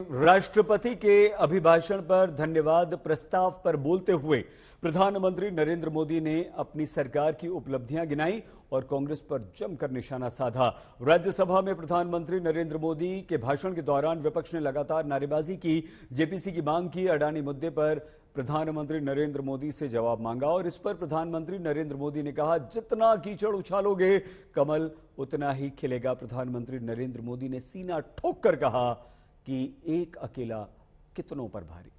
राष्ट्रपति के अभिभाषण पर धन्यवाद प्रस्ताव पर बोलते हुए प्रधानमंत्री नरेंद्र मोदी ने अपनी सरकार की उपलब्धियां गिनाई और कांग्रेस पर जमकर निशाना साधा। राज्यसभा में प्रधानमंत्री नरेंद्र मोदी के भाषण के दौरान विपक्ष ने लगातार नारेबाजी की, जेपीसी की मांग की। अडानी मुद्दे पर प्रधानमंत्री नरेंद्र मोदी से जवाब मांगा और इस पर प्रधानमंत्री नरेंद्र मोदी ने कहा, जितना कीचड़ उछालोगे कमल उतना ही खिलेगा। प्रधानमंत्री नरेंद्र मोदी ने सीना ठोक कर कहा कि एक अकेला कितनों पर भारी।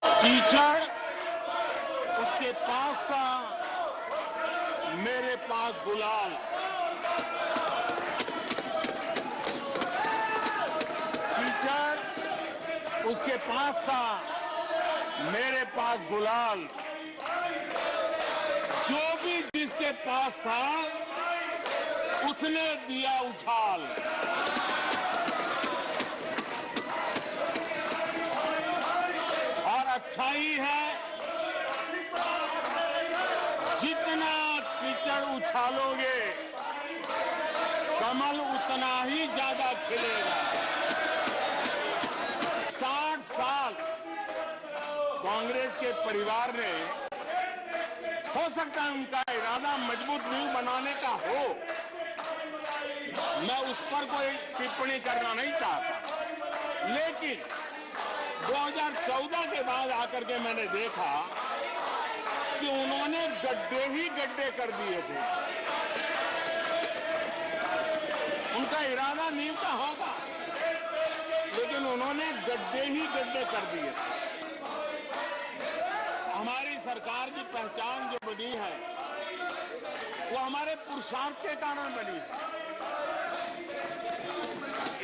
कीचड़ उसके पास था, मेरे पास गुलाल। कीचड़ उसके पास था, मेरे पास गुलाल। जो भी जिसके पास था उसने दिया उछाल। अच्छाई है, जितना कीचड़ उछालोगे कमल उतना ही ज्यादा खिलेगा। 60 साल कांग्रेस के परिवार ने, हो सकता है उनका इरादा मजबूत नींव बनाने का हो, मैं उस पर कोई टिप्पणी करना नहीं चाहता, लेकिन 2014 के बाद आकर के मैंने देखा कि उन्होंने गड्ढे ही गड्ढे कर दिए थे। उनका इरादा नींव का होगा, लेकिन उन्होंने गड्ढे ही गड्ढे कर दिए थे। हमारी सरकार की पहचान जो बनी है वो हमारे पुरुषार्थ के कारण बनी है।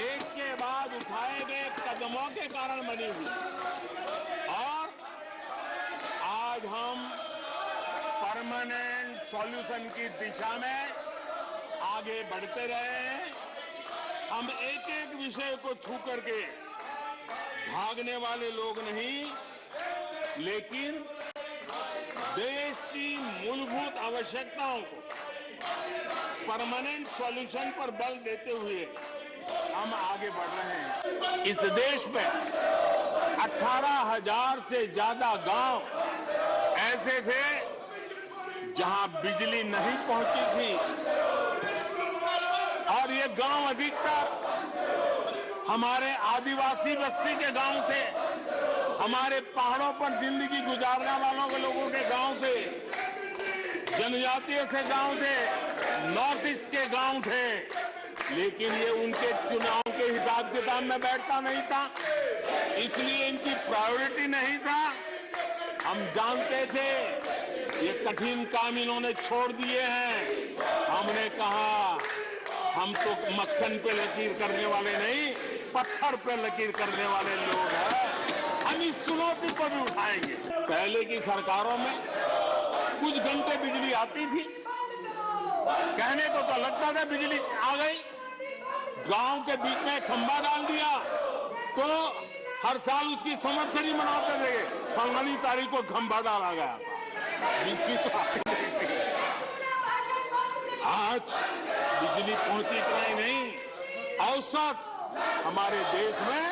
एक के बाद उठाए गए कदमों के कारण बनी हुई, और आज हम परमानेंट सॉल्यूशन की दिशा में आगे बढ़ते रहे हैं। हम एक एक विषय को छू करके भागने वाले लोग नहीं, लेकिन देश की मूलभूत आवश्यकताओं को परमानेंट सॉल्यूशन पर बल देते हुए हम आगे बढ़ रहे हैं। इस देश में 18,000 से ज्यादा गांव ऐसे थे जहां बिजली नहीं पहुंची थी, और ये गांव अधिकतर हमारे आदिवासी बस्ती के गांव थे, हमारे पहाड़ों पर जिंदगी गुजारने वालों के लोगों के गांव थे, जनजातीय से गांव थे, नॉर्थ ईस्ट के गांव थे। लेकिन ये उनके चुनाव के हिसाब किताब में बैठता नहीं था, इसलिए इनकी प्रायोरिटी नहीं था। हम जानते थे ये कठिन काम इन्होंने छोड़ दिए हैं। हमने कहा हम तो मक्खन पे लकीर करने वाले नहीं, पत्थर पे लकीर करने वाले लोग हैं। हम इस चुनौती को भी उठाएंगे। पहले की सरकारों में कुछ घंटे बिजली आती थी, कहने को तो लगता था बिजली आ गई, गांव के बीच में खंभा डाल दिया तो हर साल उसकी संवत्सरी मनाते थे, फलानी तारीख को खंभा डाला गया। आज बिजली पहुंची इतना ही नहीं, औसत हमारे देश में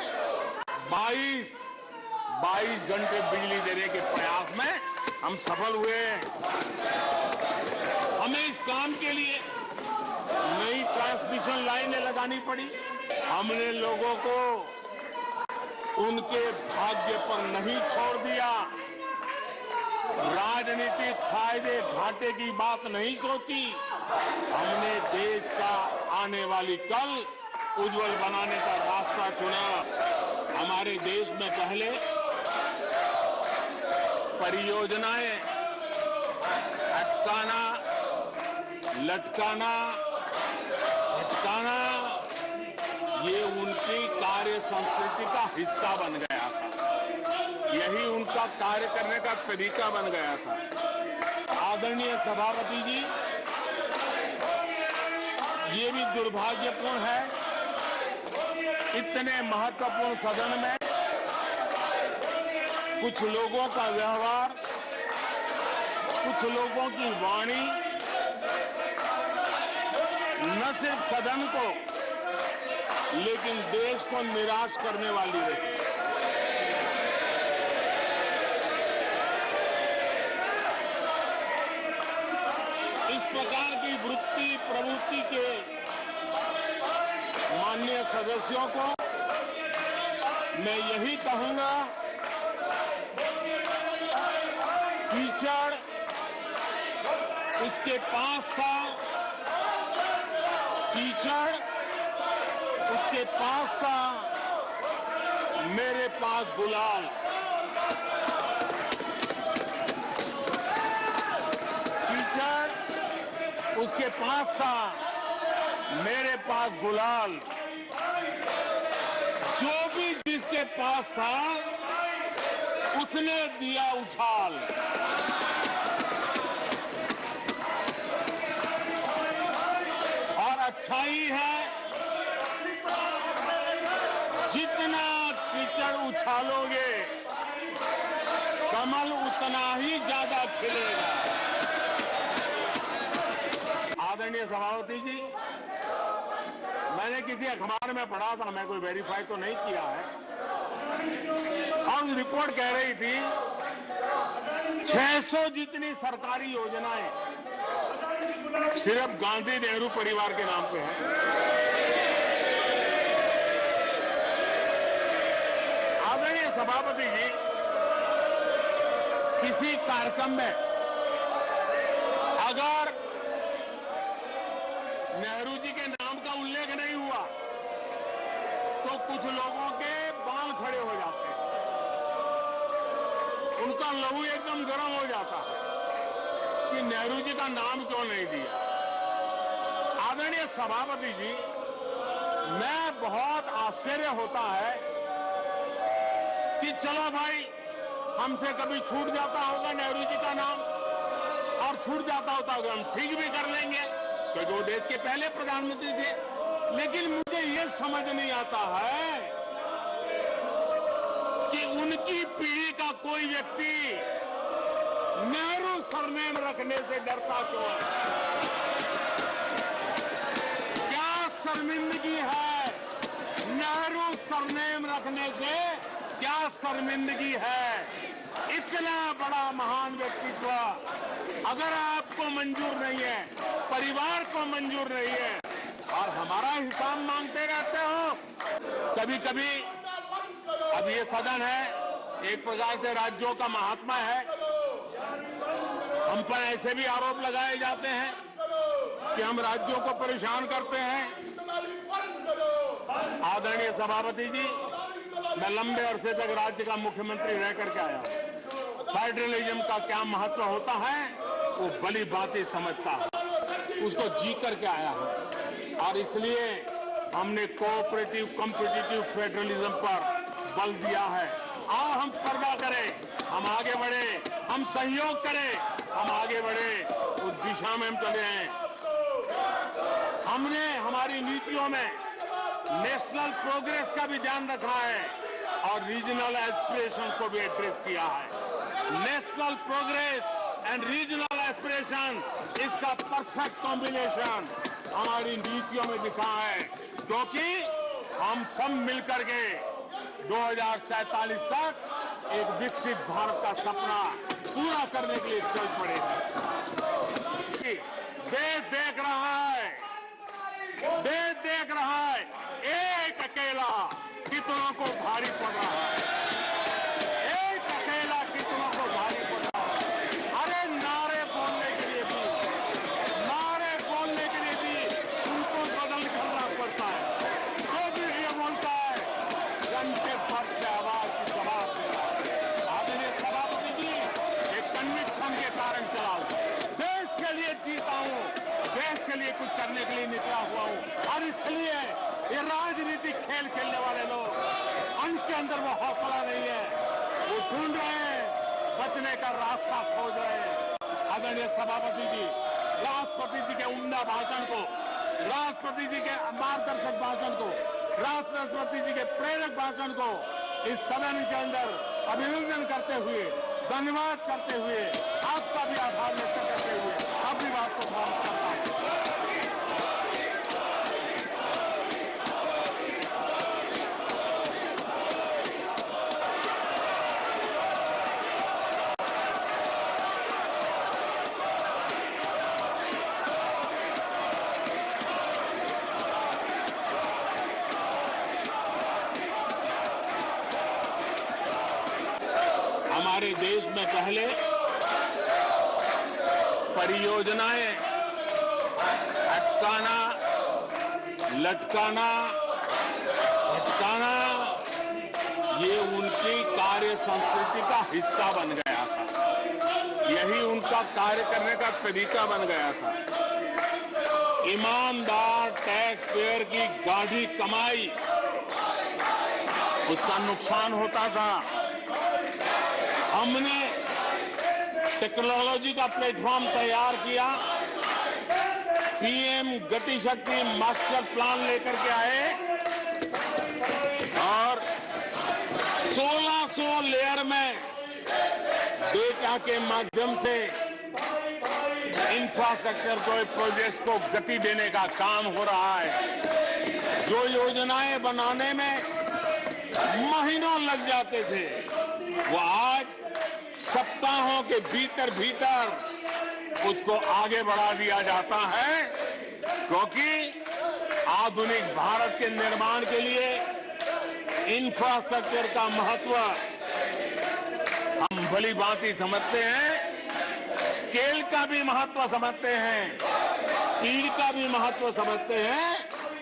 22 घंटे बिजली देने के प्रयास में हम सफल हुए। हमें इस काम के लिए नई ट्रांसमिशन लाइनें लगानी पड़ी। हमने लोगों को उनके भाग्य पर नहीं छोड़ दिया, राजनीतिक फायदे घाटे की बात नहीं सोची। हमने देश का आने वाली कल उज्जवल बनाने का रास्ता चुना। हमारे देश में पहले परियोजनाएं अटकाना, लटकाना, भटकाना, ये उनकी कार्य संस्कृति का हिस्सा बन गया था। यही उनका कार्य करने का तरीका बन गया था। आदरणीय सभापति जी, ये भी दुर्भाग्यपूर्ण है, इतने महत्वपूर्ण सदन में कुछ लोगों का व्यवहार, कुछ लोगों की वाणी न सिर्फ सदन को लेकिन देश को निराश करने वाली रही। इस प्रकार की वृत्ति प्रवृत्ति के माननीय सदस्यों को मैं यही कहूंगा, कीचड़ उसके पास था, कीचड़ उसके पास था, मेरे पास गुलाल। कीचड़ उसके पास था, मेरे पास गुलाल। जो भी जिसके पास था उसने दिया उछाल। और अच्छा ही है, जितना कीचड़ उछालोगे कमल उतना ही ज्यादा खिलेगा। आदरणीय सभापति जी, मैंने किसी अखबार में पढ़ा था, मैं कोई वेरीफाई तो नहीं किया है, और रिपोर्ट कह रही थी 600 जितनी सरकारी योजनाएं सिर्फ गांधी नेहरू परिवार के नाम पे है। आदरणीय सभापति जी, किसी कार्यक्रम में अगर नेहरू जी के नाम का उल्लेख नहीं हुआ तो कुछ लोगों के बाल खड़े हो जाते हैं, उनका लहू एकदम गर्म हो जाता है कि नेहरू जी का नाम क्यों नहीं दिया। आदरणीय सभापति जी, मैं बहुत आश्चर्य होता है कि चलो भाई, हमसे कभी छूट जाता होगा नेहरू जी का नाम, और छूट जाता होता होगा हम ठीक भी कर लेंगे क्योंकि वो देश के पहले प्रधानमंत्री थे। लेकिन मुझे ये समझ नहीं आता है कि उनकी पीढ़ी का कोई व्यक्ति नेहरू सरनेम रखने से डरता क्यों है। क्या शर्मिंदगी है नेहरू सरनेम रखने से? क्या शर्मिंदगी है? इतना बड़ा महान व्यक्तित्व अगर आपको मंजूर नहीं है, परिवार को मंजूर नहीं है, और हमारा हिसाब मांगते रहते हो। कभी कभी, अब ये सदन है, एक प्रकार से राज्यों का महात्मा है, हम पर ऐसे भी आरोप लगाए जाते हैं कि हम राज्यों को परेशान करते हैं। आदरणीय सभापति जी, मैं लंबे अरसे तक राज्य का मुख्यमंत्री रह करके आया हूं। फेडरलिज्म का क्या महत्व होता है वो भली भांति समझता है, उसको जी करके आया हूं, और इसलिए हमने कोऑपरेटिव कॉम्पिटिटिव फेडरलिज्म पर बल दिया है। आओ हम पर्दा करें, हम आगे बढ़े, हम सहयोग करें, हम आगे बढ़े, उस दिशा में हम चले हैं। हमने हमारी नीतियों में नेशनल प्रोग्रेस का भी ध्यान रखा है और रीजनल एस्पिरेशन को भी एड्रेस किया है। National progress and regional aspiration, इसका परफेक्ट कॉम्बिनेशन हमारी नीतियों में दिखा है, क्योंकि हम सब मिलकर के 2047 तक एक विकसित भारत का सपना पूरा करने के लिए चल पड़े हैं। देश देख रहा है, देश देख रहा है, एक अकेला कितनों को भारी पड़ रहा है, एक अकेला कितनों को भारी पड़ रहा है। अरे नारे बोलने के लिए भी, नारे बोलने के लिए भी उनको बदल करना पड़ता है। जो भी ये बोलता है घंटे भर से आवाज की जवाब दे रहा है। आदरणीय सभापति जी, एक कन्विक्शन के कारण चला हूं, देश के लिए जीता हूं, देश के लिए कुछ करने के लिए निकला हुआ हूं, और इसलिए ये राजनीतिक खेल खेलने वाले लोग, उनके अंदर वो हौसला नहीं है, वो ढूंढ रहे हैं, बचने का रास्ता खोज रहे हैं। आदरणीय सभापति जी, राष्ट्रपति जी के उम्दा भाषण को, राष्ट्रपति जी के मार्गदर्शक भाषण को, राष्ट्रपति जी के प्रेरक भाषण को इस सदन के अंदर अभिनंदन करते हुए, धन्यवाद करते हुए, आपका भी आभार व्यक्त करते हुए अपनी बात को समाप्त करता हूं। हमारे देश में पहले परियोजनाएं अटकाना, लटकाना, भटकाना, ये उनकी कार्य संस्कृति का हिस्सा बन गया था। यही उनका कार्य करने का तरीका बन गया था। ईमानदार टैक्स पेयर की गाढ़ी कमाई, उसका नुकसान होता था। हमने टेक्नोलॉजी का प्लेटफॉर्म तैयार किया, पीएम गति शक्ति मास्टर प्लान लेकर के आए और 1600 लेयर में डेटा के माध्यम से इंफ्रास्ट्रक्चर को, प्रोजेक्ट्स को गति देने का काम हो रहा है। जो योजनाएं बनाने में महीनों लग जाते थे, वो आज सप्ताहों के भीतर भीतर उसको आगे बढ़ा दिया जाता है, क्योंकि आधुनिक भारत के निर्माण के लिए इंफ्रास्ट्रक्चर का महत्व हम भली भांति समझते हैं, स्केल का भी महत्व समझते हैं, स्पीड का भी महत्व समझते हैं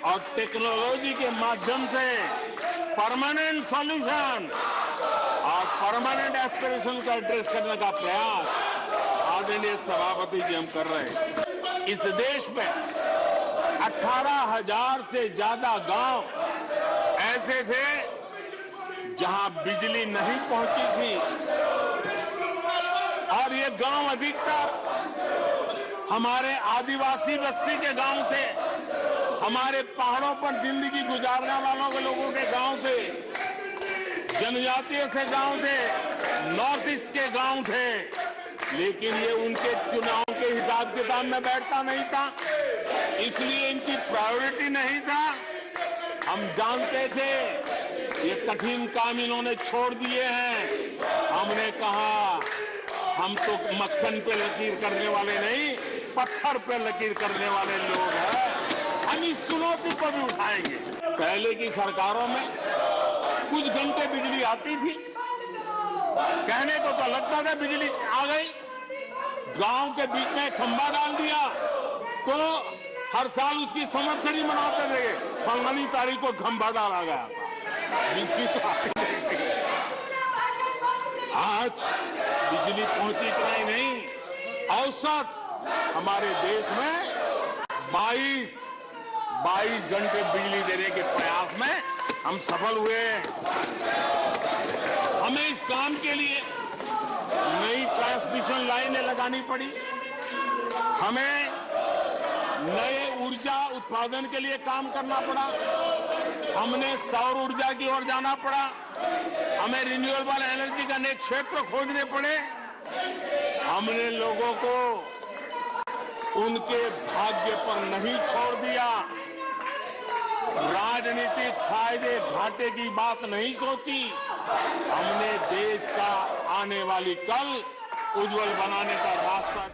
और टेक्नोलॉजी के माध्यम से परमानेंट सॉल्यूशन और परमानेंट एस्पिरेशन का एड्रेस करने का प्रयास आदरणीय सभापति जी हम कर रहे हैं। इस देश में 18,000 से ज्यादा गांव ऐसे थे जहां बिजली नहीं पहुंची थी और ये गांव अधिकतर हमारे आदिवासी बस्ती के गांव थे, हमारे पहाड़ों पर जिंदगी गुजारने वालों के लोगों के गांव थे, जनजातीय से गांव थे, नॉर्थ ईस्ट के गांव थे, लेकिन ये उनके चुनाव के हिसाब किताब में बैठता नहीं था, इसलिए इनकी प्रायोरिटी नहीं था। हम जानते थे ये कठिन काम इन्होंने छोड़ दिए हैं। हमने कहा हम तो मक्खन पे लकीर करने वाले नहीं, पत्थर पे लकीर करने वाले लोग हैं, हम इस चुनौती को भी उठाएंगे। पहले की सरकारों में कुछ घंटे बिजली आती थी, कहने को तो लगता था बिजली आ गई, गांव के बीच में खंभा डाल दिया तो हर साल उसकी संवत्सरी मनाते थे, फलानी तारीख को खंभा डाला गया था, बिजली तो आती नहीं थी। आज बिजली पहुंची इतना ही नहीं, औसत हमारे देश में 22 घंटे बिजली देने के प्रयास में हम सफल हुए। हमें इस काम के लिए नई ट्रांसमिशन लाइनें लगानी पड़ी, हमें नए ऊर्जा उत्पादन के लिए काम करना पड़ा, हमने सौर ऊर्जा की ओर जाना पड़ा, हमें रिन्यूएबल एनर्जी का नए क्षेत्र खोजने पड़े। हमने लोगों को उनके भाग्य पर नहीं छोड़ दिया, राजनीतिक फायदे घाटे की बात नहीं सोची, हमने देश का आने वाली कल उज्जवल बनाने का रास्ता